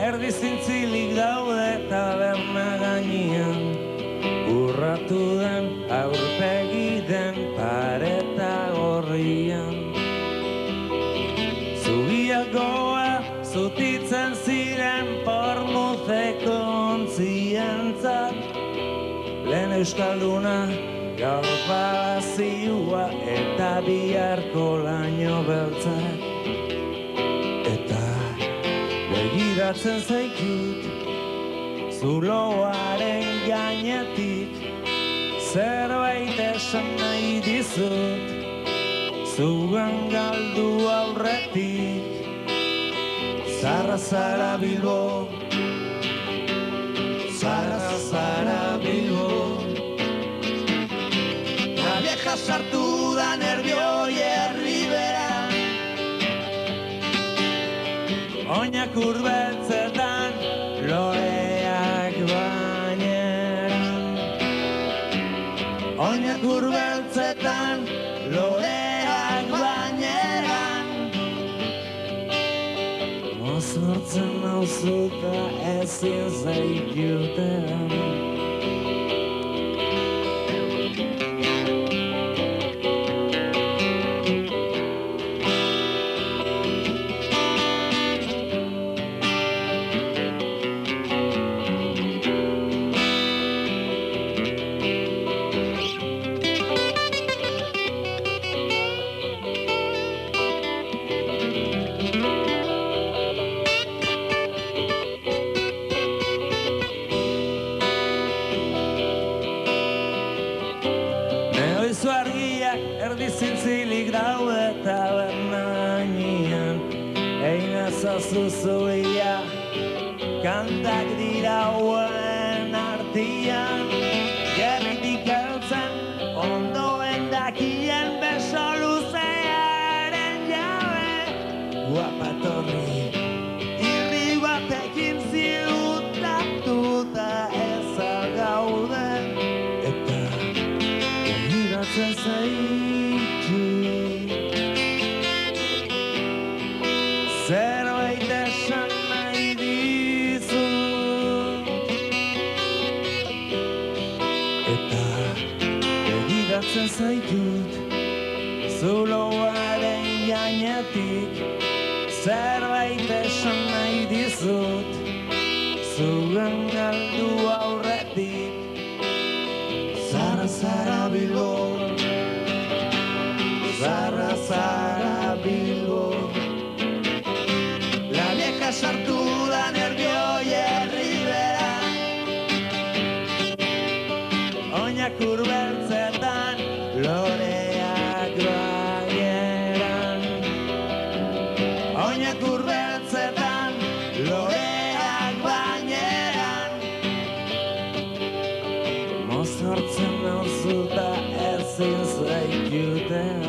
Erdi zintzilik daude taberna gainean, urratu den aurpegi den pareta gorrian. Zubiak goa zutitzen ziren pormuzeko ontzientzat, lehen euskalduna gaur balazioa eta biharko laino beltzak. Begiratzen zaitut, zuloaren gainetik, zerbait esan nahi dizut, zugan galdu aurretik. Zarra zara Bilbo, zarra zara Bilbo, la vieja sartu da nervioi herribera. Oinak urbeltzetan, loreak baineran. Oinak urbeltzetan, loreak baineran. Mozortzen nauzuta ezin zaituten. Oizu argiak erdi zintzilik daude taberna gainean, egin ezazu zuia, kantak dira hauen artian. Gerritik heltzen, ondoen dakien beso luzearen jabe. Guapatorri, irri batekin ziurtatuta ezal gaude. Zerbait esan nahi dizut, eta begiratzen zaitut, zuloaren gainetik. Zerbait esan nahi dizut, zugan galdu aurretik. Zarra zara Bilbo, zarra zara Bilbo, la vieja sartu da nervioi herribera. Oinak urbeltzetan, loreak baineran. Oinak urbeltzetan, loreak baineran. Mozortzen nauzuta ezin zaituten.